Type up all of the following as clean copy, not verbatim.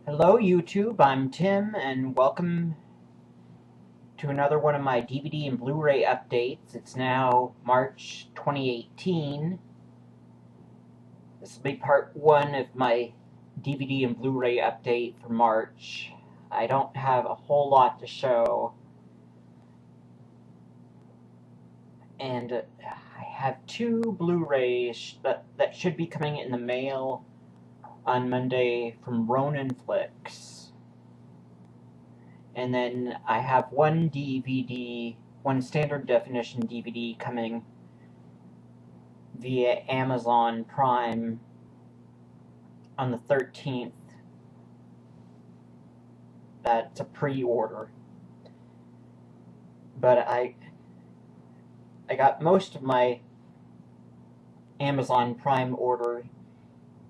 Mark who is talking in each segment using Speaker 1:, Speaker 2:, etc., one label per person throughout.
Speaker 1: Hello YouTube, I'm Tim, and welcome to another one of my DVD and Blu-ray updates. It's now March 2018. This will be part one of my DVD and Blu-ray update for March. I don't have a whole lot to show, and I have two Blu-rays that should be coming in the mail on Monday from Ronin Flicks. And then I have one DVD, one standard definition DVD coming via Amazon Prime on the 13th. That's a pre-order. But I got most of my Amazon Prime order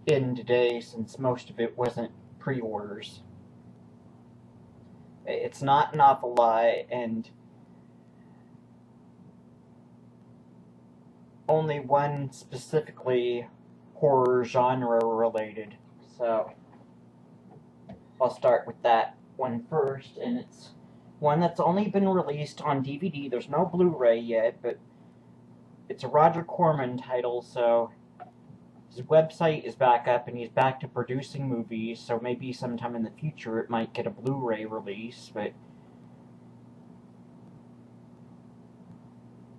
Speaker 1: in today, since most of it wasn't pre-orders. It's not an awful lot, and only one specifically horror genre related. So I'll start with that one first, and it's one that's only been released on DVD. There's no Blu-ray yet, but it's a Roger Corman title, so his website is back up and he's back to producing movies, so maybe sometime in the future it might get a Blu-ray release. But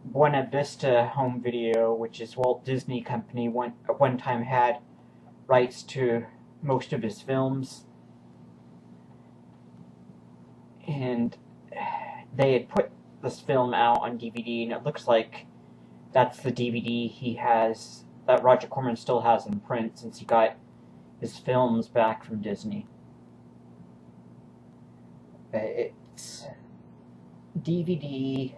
Speaker 1: Buena Vista Home Video, which is Walt Disney Company, at one time had rights to most of his films, and they had put this film out on DVD, and it looks like that's the DVD he has, that Roger Corman still has in print, since he got his films back from Disney. It's DVD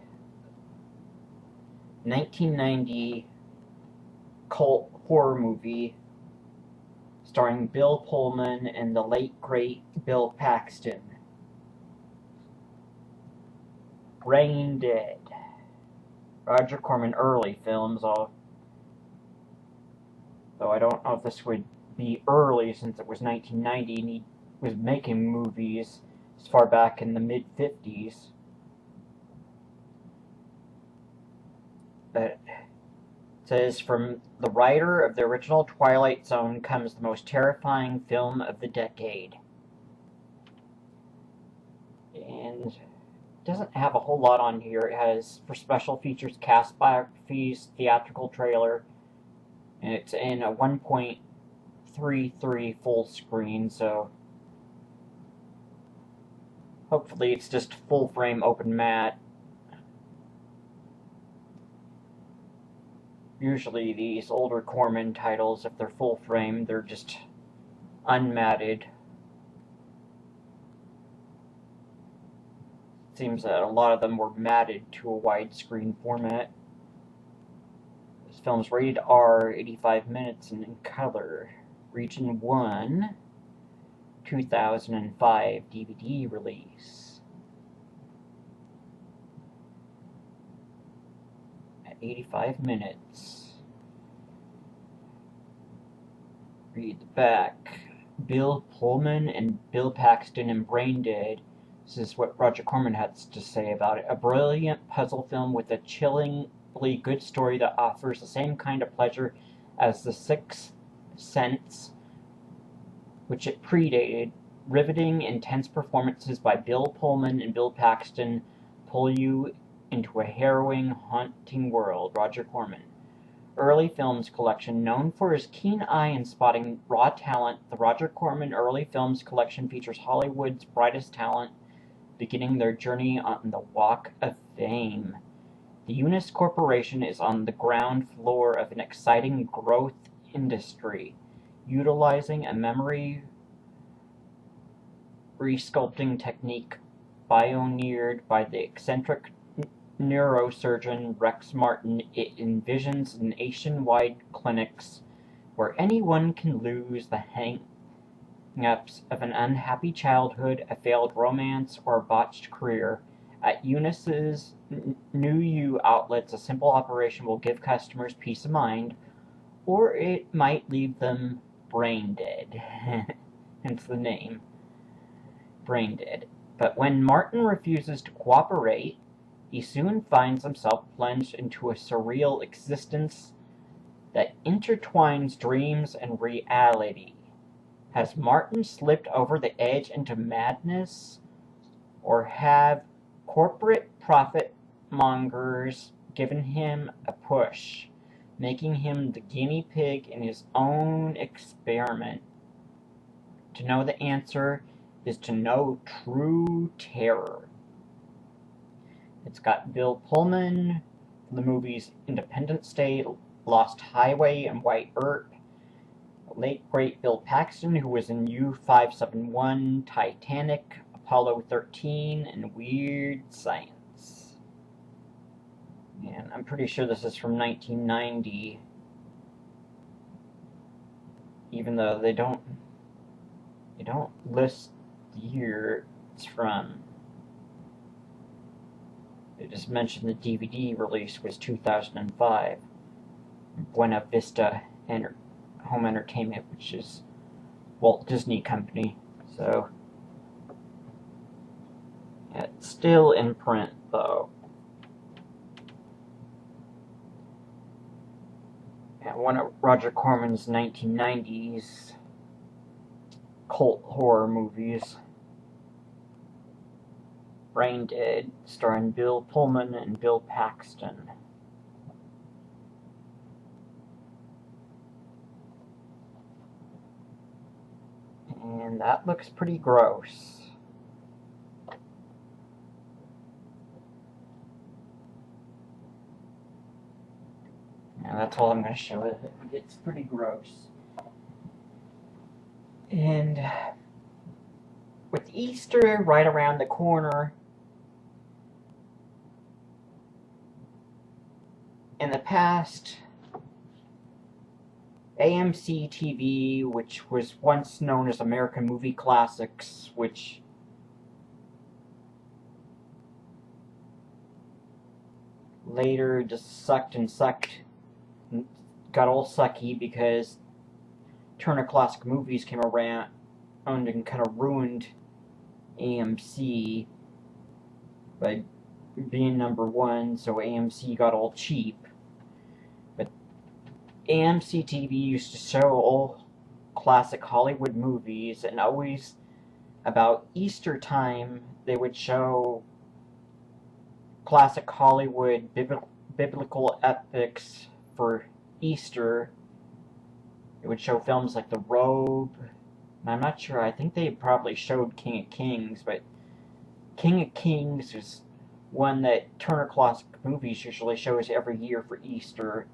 Speaker 1: 1990 cult horror movie starring Bill Pullman and the late great Bill Paxton. Brain Dead. Roger Corman early films, though I don't know if this would be early, since it was 1990 and he was making movies as far back in the mid-50s. But it says, from the writer of the original Twilight Zone comes the most terrifying film of the decade. And it doesn't have a whole lot on here. It has, for special features, cast biographies, theatrical trailer, and it's in a 1.33 full screen, so hopefully it's just full frame open matte. Usually these older Corman titles, if they're full frame, they're just unmatted. It seems that a lot of them were matted to a widescreen format. This film's rated R, 85 minutes, and in color. Region 1, 2005 DVD release. At 85 minutes. Read the back. Bill Pullman and Bill Paxton in Brain Dead. This is what Roger Corman has to say about it. A brilliant puzzle film with a chillingly good story that offers the same kind of pleasure as The Sixth Sense, which it predated. Riveting, intense performances by Bill Pullman and Bill Paxton pull you into a harrowing, haunting world. Roger Corman. Early Films Collection. Known for his keen eye in spotting raw talent, the Roger Corman Early Films Collection features Hollywood's brightest talent beginning their journey on the Walk of Fame. The Unis Corporation is on the ground floor of an exciting growth industry, utilizing a memory resculpting technique pioneered by the eccentric neurosurgeon Rex Martin. It envisions nationwide clinics where anyone can lose the hang-ups of an unhappy childhood, a failed romance, or a botched career. At Unis's New You outlets, a simple operation will give customers peace of mind, or it might leave them brain dead. Hence the name. brain dead. But when Martin refuses to cooperate, he soon finds himself plunged into a surreal existence that intertwines dreams and reality. Has Martin slipped over the edge into madness, or have corporate profit mongers given him a push, making him the guinea pig in his own experiment? To know the answer is to know true terror. It's got Bill Pullman from the movies Independence Day, Lost Highway, and White Earp. Late great Bill Paxton, who was in U-571, Titanic, Apollo 13, and Weird Science. And I'm pretty sure this is from 1990, even though they don't list the year it's from. They just mentioned the DVD release was 2005. Buena Vista Home Entertainment, which is Walt Disney Company. So it's still in print, though. And one of Roger Corman's 1990s cult horror movies, Brain Dead, starring Bill Pullman and Bill Paxton. And that looks pretty gross. And that's all I'm going to show it. It's pretty gross. And with Easter right around the corner, in the past, AMC TV, which was once known as American Movie Classics, which later just sucked and got all sucky because Turner Classic Movies came around and kind of ruined AMC by being number one, so AMC got all cheap. But AMC TV used to show all classic Hollywood movies, and always about Easter time they would show classic Hollywood biblical epics for Easter. It would show films like The Robe, and I'm not sure, I think they probably showed King of Kings, but King of Kings is one that Turner Classic Movies usually shows every year for Easter.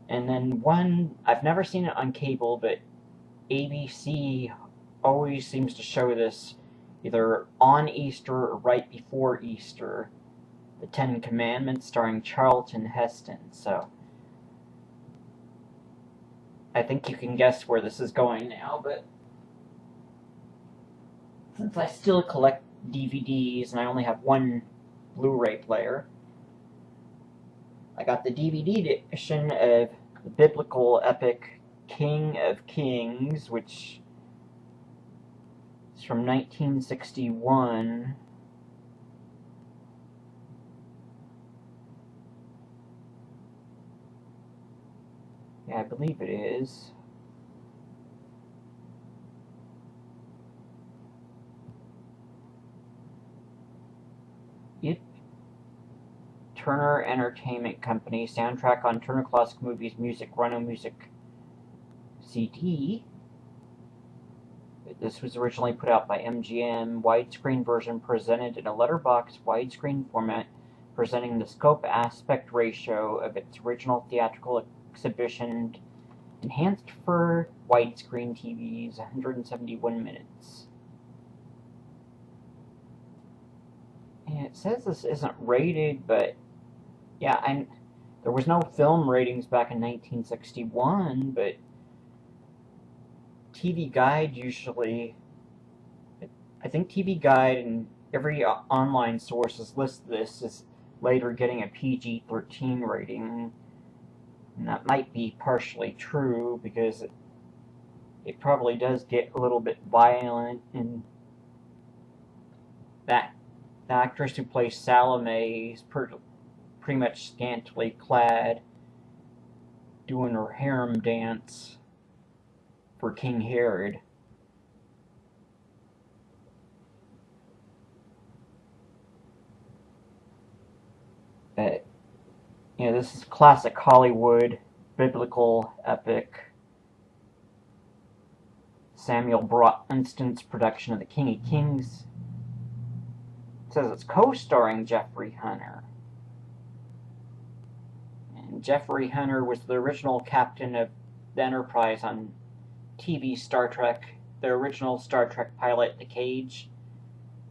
Speaker 1: And then one, I've never seen it on cable, but ABC always seems to show this either on Easter or right before Easter. The Ten Commandments, starring Charlton Heston. So I think you can guess where this is going now, but since I still collect DVDs and I only have one Blu-ray player, I got the DVD edition of the biblical epic King of Kings, which is from 1961. Yeah, I believe it is. Turner Entertainment Company, soundtrack on Turner Classic Movies Music, Rhino Music CD. This was originally put out by MGM. Widescreen version presented in a letterbox widescreen format, presenting the scope aspect ratio of its original theatrical exhibition, enhanced for widescreen TVs, 171 minutes. And it says this isn't rated, but yeah, there was no film ratings back in 1961, but TV Guide usually, I think TV Guide and every online sources list this as later getting a PG-13 rating. And that might be partially true, because it probably does get a little bit violent and That the actress who plays Salome is pretty much scantily clad, doing her harem dance for King Herod. But, this is classic Hollywood, biblical epic. Samuel Bronston's production of The King of Kings. It says it's co-starring Jeffrey Hunter. And Jeffrey Hunter was the original captain of the Enterprise on TV Star Trek. The original Star Trek pilot, The Cage.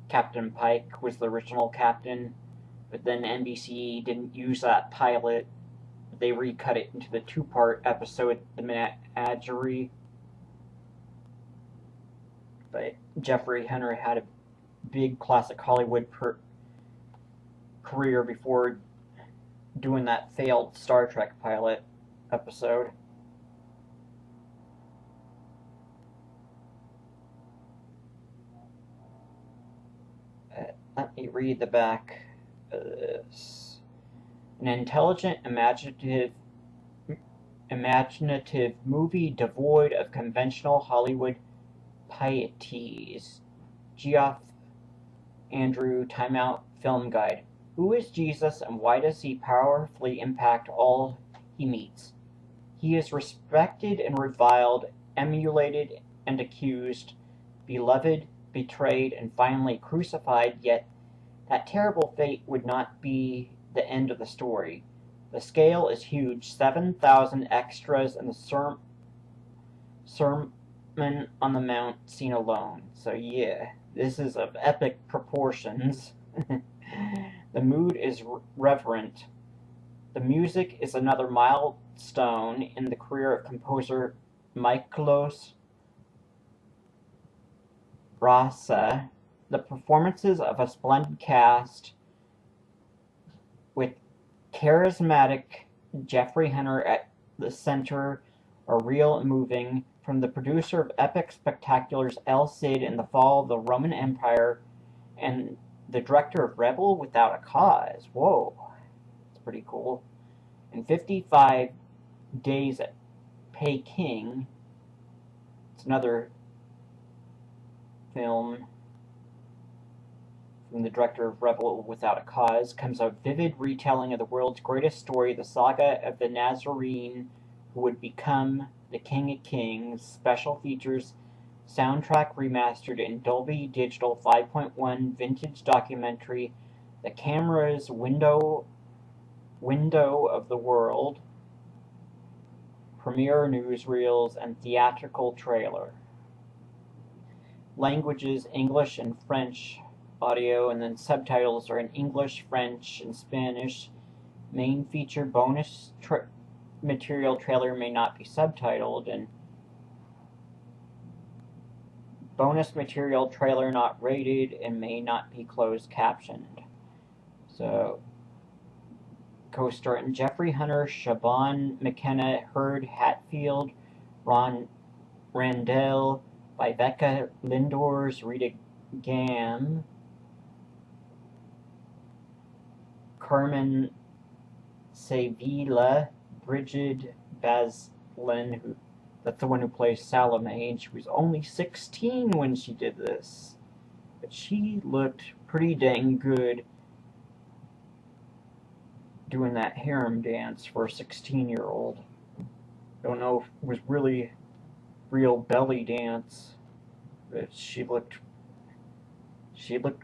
Speaker 1: Captain Pike was the original captain, but then NBC didn't use that pilot. They recut it into the two-part episode, The Menagerie. But Jeffrey Hunter had a big classic Hollywood career before doing that failed Star Trek pilot episode. Let me read the back of this. An intelligent, imaginative movie devoid of conventional Hollywood pieties. Geoff Andrew, Time Out Film Guide. Who is Jesus and why does he powerfully impact all he meets? He is respected and reviled, emulated and accused, beloved, betrayed, and finally crucified, yet that terrible fate would not be the end of the story. The scale is huge, 7,000 extras in the Sermon on the Mount scene alone. So yeah, this is of epic proportions. The mood is reverent. The music is another milestone in the career of composer Miklos Rasa. The performances of a splendid cast with charismatic Jeffrey Hunter at the center are real and moving. From the producer of epic spectaculars El Cid and the Fall of the Roman Empire and the director of Rebel Without a Cause. Whoa, that's pretty cool. In 55 Days at Peking, it's another film from the director of Rebel Without a Cause, comes a vivid retelling of the world's greatest story, the saga of the Nazarene who would become the King of Kings. Special features, soundtrack remastered in Dolby Digital 5.1 vintage documentary, the camera's window of the world, premiere newsreels, and theatrical trailer. Languages, English and French audio, and then subtitles are in English, French, and Spanish. Main feature bonus material trailer may not be subtitled, and bonus material trailer not rated and may not be closed captioned. So, co-starring Jeffrey Hunter, Siobhan McKenna, Hurd Hatfield, Ron Randell, Viveka Lindors, Rita Gam, Carmen Sevilla, Bridget Baslin, that's the one who plays Salome, and she was only 16 when she did this. But she looked pretty dang good doing that harem dance for a 16-year-old. Don't know if it was really real belly dance, but she looked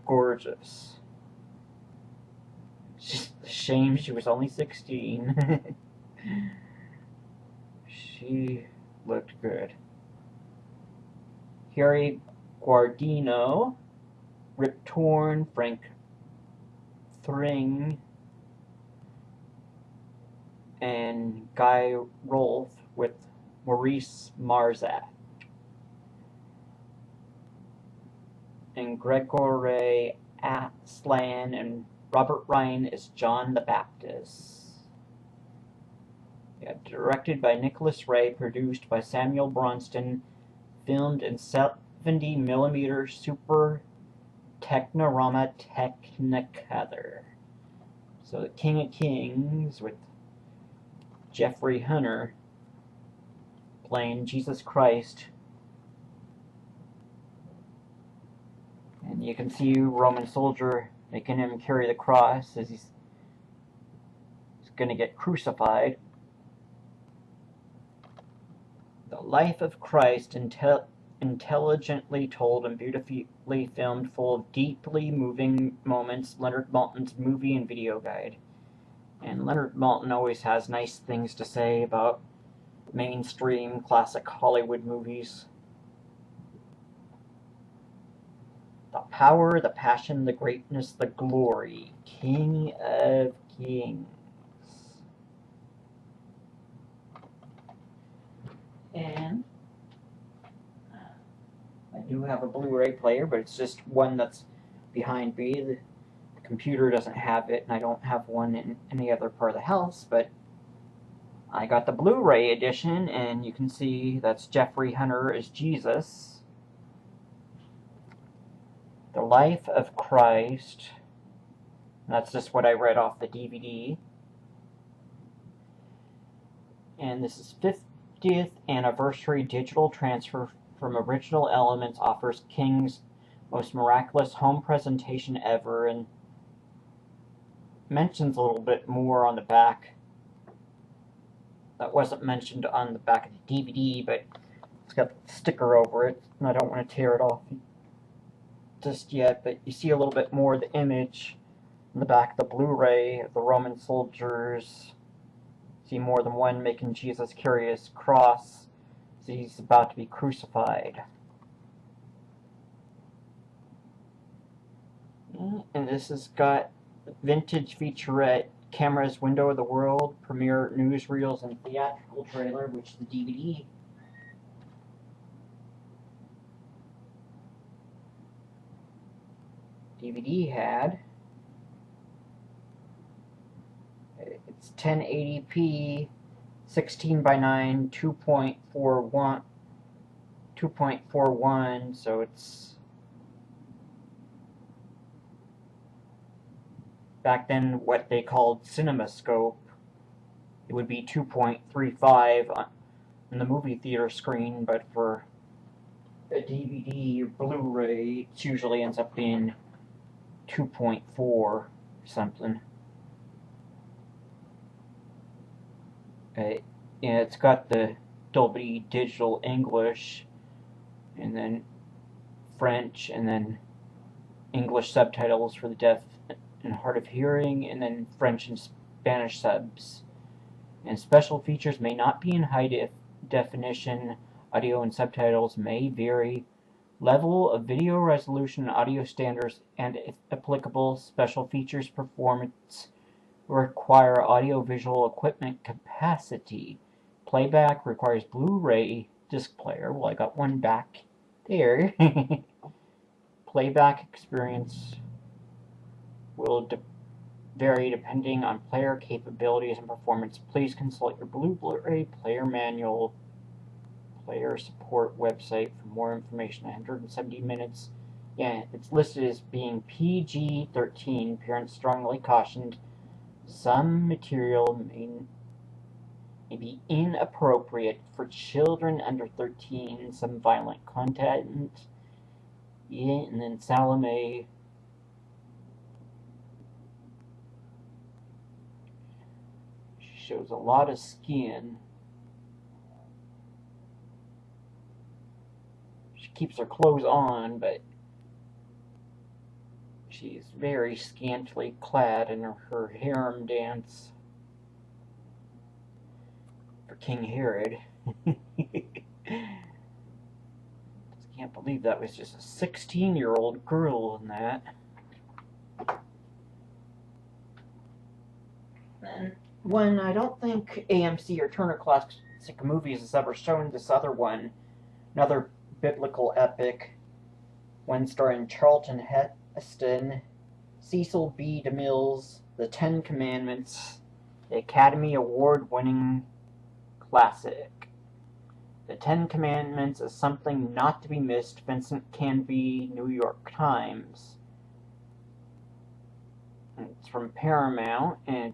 Speaker 1: gorgeous. It's just a shame she was only 16. She looked good. Harry Guardino, Rip Torn, Frank Thring, and Guy Rolfe with Maurice Marzak. And Gregory Aslan and Robert Ryan is John the Baptist. Yeah, directed by Nicholas Ray, produced by Samuel Bronston, filmed in 70mm Super Technorama Technicolor. So the King of Kings with Jeffrey Hunter playing Jesus Christ. And you can see Roman soldier making him carry the cross as he's going to get crucified. The life of Christ, intelligently told and beautifully filmed, full of deeply moving moments. Leonard Maltin's movie and video guide. And Leonard Maltin always has nice things to say about mainstream classic Hollywood movies. The power, the passion, the greatness, the glory. King of Kings. And I do have a Blu-ray player, but it's just one that's behind me. The computer doesn't have it, and I don't have one in any other part of the house, but I got the Blu-ray edition, and you can see that's Jeffrey Hunter as Jesus. The Life of Christ. That's just what I read off the DVD. And this is 50th anniversary digital transfer from original elements, offers King's most miraculous home presentation ever, and mentions a little bit more on the back that wasn't mentioned on the back of the DVD, but it's got the sticker over it, and I don't want to tear it off just yet, but you see a little bit more of the image in the back of the Blu-ray of the Roman soldiers. See more than one making Jesus carry his cross as he's about to be crucified. And this has got vintage featurette, cameras, window of the world, premiere newsreels, and theatrical trailer, which is the DVD had. It's 1080p, 16:9, 2.41, so it's back then what they called CinemaScope. It would be 2.35 on the movie theater screen, but for a DVD or Blu-ray, it usually ends up being 2.4 or something. Yeah, it's got the Dolby Digital English, and then French, and then English subtitles for the deaf and hard of hearing, and then French and Spanish subs. And special features may not be in high definition. Audio and subtitles may vary. Level of video resolution, audio standards, and if applicable, special features performance require audio-visual equipment capacity. Playback requires Blu-ray disc player. Well, I got one back there. Playback experience will vary depending on player capabilities and performance. Please consult your Blu-ray player manual, player support website for more information. 170 minutes. Yeah, it's listed as being PG-13. Parents strongly cautioned. Some material may be inappropriate for children under 13. Some violent content. Yeah, and then Salome shows a lot of skin. She keeps her clothes on, but she's very scantily clad in her harem dance for King Herod. Can't believe that was just a 16-year-old girl in that. And one, I don't think AMC or Turner Classic Movies has ever shown this other one. Another biblical epic. One starring Charlton Heston, Cecil B. DeMille's The Ten Commandments, the Academy Award-winning classic. The Ten Commandments is something not to be missed. Vincent Canby, New York Times. It's from Paramount, and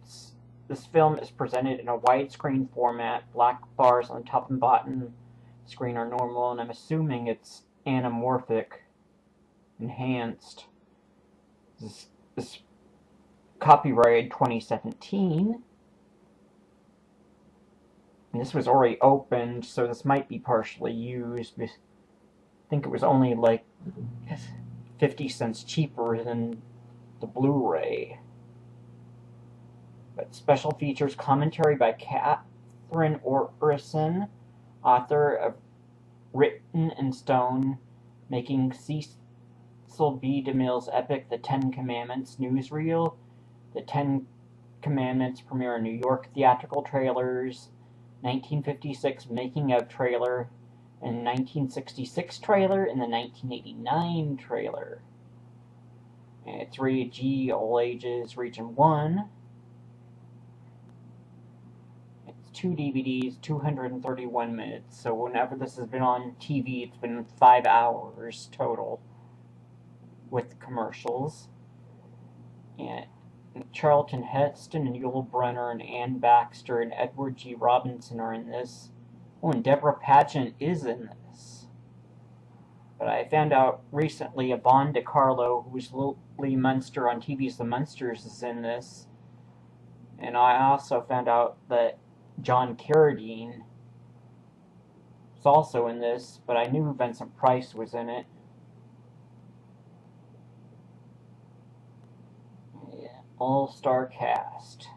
Speaker 1: this film is presented in a widescreen format. Black bars on top and bottom screen are normal, and I'm assuming it's anamorphic, enhanced. This copyrighted 2017. And this was already opened, so this might be partially used. I think it was only like 50 cents cheaper than the Blu-ray. But special features commentary by Catherine Orison, author of Written in Stone, making Cecil B. DeMille's epic The Ten Commandments newsreel. The Ten Commandments premiere in New York theatrical trailers, 1956 making of trailer, and 1966 trailer, and the 1989 trailer. And it's rated G, all ages, region 1. It's 2 DVDs, 231 minutes, so whenever this has been on TV, it's been 5 hours total, with commercials. And Charlton Heston and Yul Brynner and Ann Baxter and Edward G. Robinson are in this. Oh, and Deborah Pageant is in this. But I found out recently Yvonne DiCarlo, who was Lily Munster on TV's The Munsters, is in this. And I also found out that John Carradine is also in this, but I knew Vincent Price was in it. All-star cast.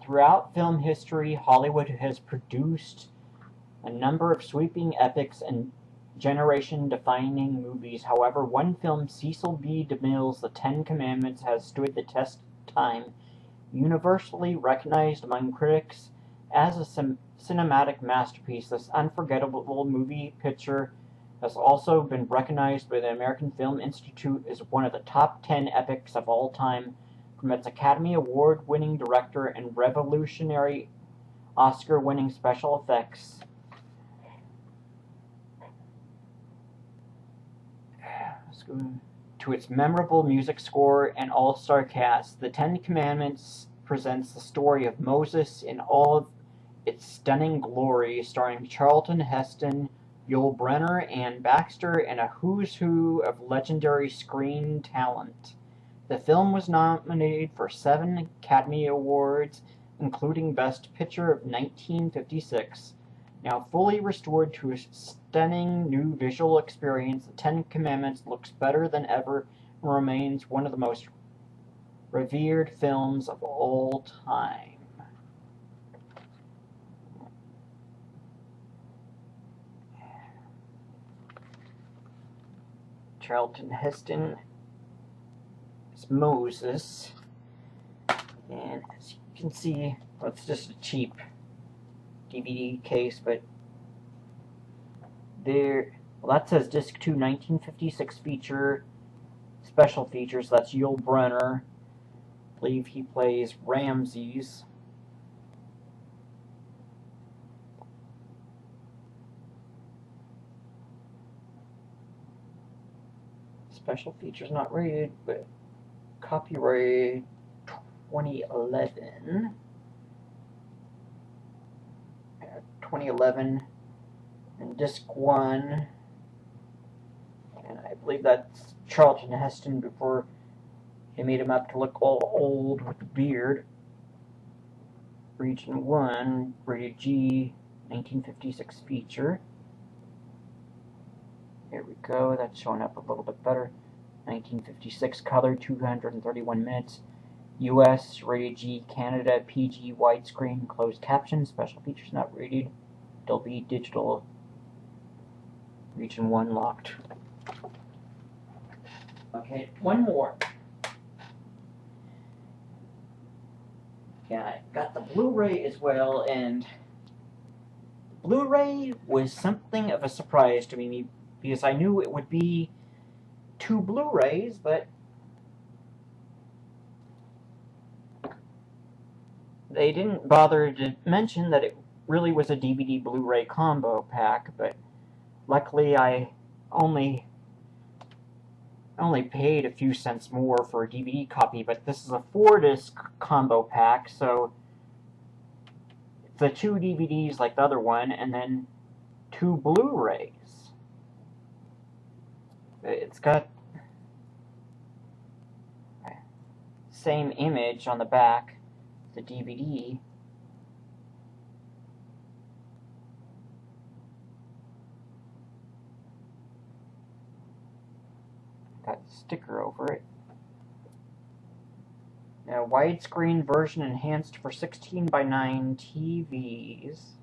Speaker 1: Throughout film history, Hollywood has produced a number of sweeping epics and generation-defining movies. However, one film, Cecil B. DeMille's The Ten Commandments, has stood the test of time. Universally recognized among critics as a cinematic masterpiece, this unforgettable movie picture has also been recognized by the American Film Institute as one of the top 10 epics of all time, from its Academy Award-winning director and revolutionary Oscar-winning special effects to its memorable music score and all-star cast. The Ten Commandments presents the story of Moses in all of its stunning glory, starring Charlton Heston, Yul Brynner, Ann Baxter, and a who's who of legendary screen talent. The film was nominated for 7 Academy Awards, including Best Picture of 1956. Now fully restored to a stunning new visual experience, The Ten Commandments looks better than ever and remains one of the most revered films of all time. Charlton Heston is Moses, and as you can see, well, it's just a cheap DVD case, but there, well, that says Disc 2 1956 feature, special features. That's Yul Brynner. I believe he plays Ramses. Special features not rated, but copyright 2011. 2011, and Disc 1, and I believe that's Charlton Heston before they made him up to look all old with the beard. Region 1, rated G, 1956 feature. Here we go, that's showing up a little bit better. 1956 color, 231 minutes. US, rated G, Canada, PG, widescreen, closed caption, special features not rated, Dolby Digital, region 1 locked. Okay, one more. Yeah, I got the Blu-ray as well, and Blu-ray was something of a surprise to me because I knew it would be 2 Blu-rays, but they didn't bother to mention that it really was a DVD Blu-ray combo pack. But luckily I only paid a few cents more for a DVD copy, but this is a 4-disc combo pack, so it's the 2 DVDs like the other one, and then 2 Blu-rays. It's got same image on the back, the DVD. Got a sticker over it. Now, widescreen version enhanced for 16:9 TVs.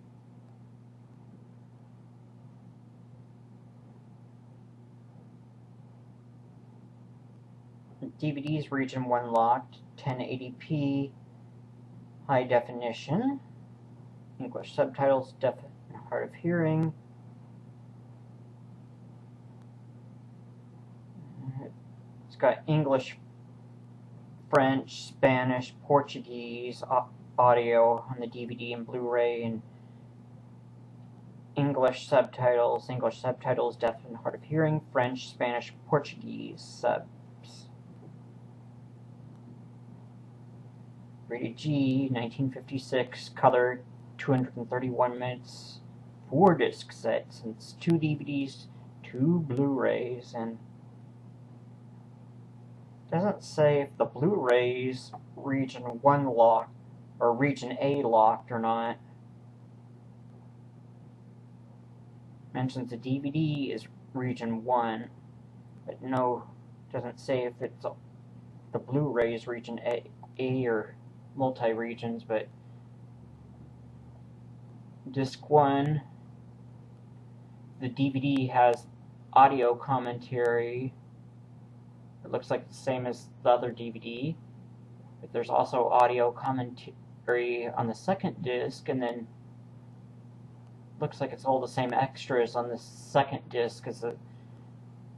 Speaker 1: DVDs region 1 locked, 1080p, high definition, English subtitles, deaf and hard of hearing. It's got English, French, Spanish, Portuguese audio on the DVD and Blu-ray, and English subtitles, deaf and hard of hearing, French, Spanish, Portuguese subs. Rated G, 1956, color, 231 minutes, 4-disc set, since 2 DVDs, 2 Blu-rays, and doesn't say if the Blu-rays region 1 locked or region A locked or not. Mentions the DVD is region 1, but no, doesn't say if it's the Blu-rays region A or multi-regions, but disc 1, the DVD has audio commentary. It looks like the same as the other DVD, but there's also audio commentary on the second disc, and then looks like it's all the same extras on the second disc as the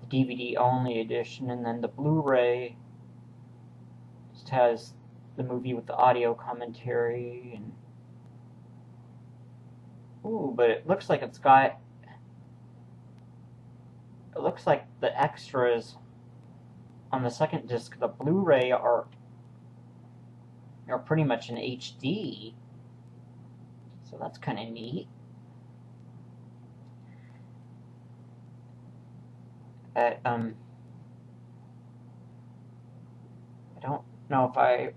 Speaker 1: DVD only edition, and then the Blu-ray just has the movie with the audio commentary. And ooh, but it looks like it's got, it looks like the extras on the second disc, the Blu-ray, are pretty much in HD, so that's kind of neat. I don't know if I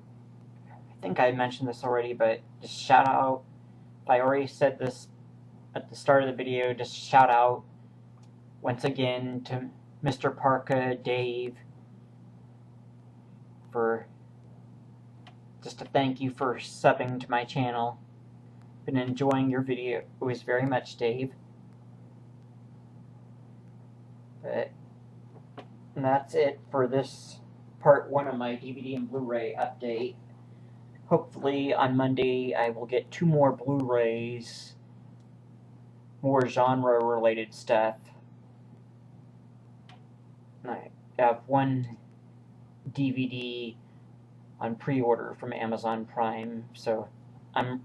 Speaker 1: think I mentioned this already, but just shout out, if I already said this at the start of the video, just shout out once again to Mr. Parka, Dave, for just to thank you for subbing to my channel. Been enjoying your videos very much, Dave. But that's it for this part 1 of my DVD and Blu-ray update. Hopefully on Monday I will get 2 more Blu-rays, more genre-related stuff. I have 1 DVD on pre-order from Amazon Prime, so I'm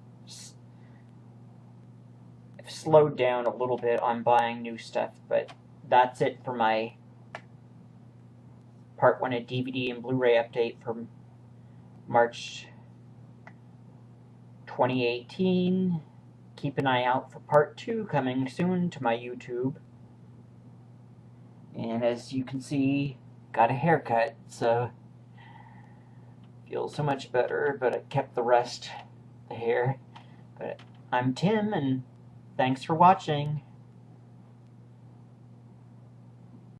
Speaker 1: slowed down a little bit on buying new stuff, but that's it for my part 1 of DVD and Blu-ray update from March 2018. Keep an eye out for part 2 coming soon to my YouTube. And as you can see, got a haircut, so feels so much better, but I kept the rest, the hair. But I'm Tim, and thanks for watching.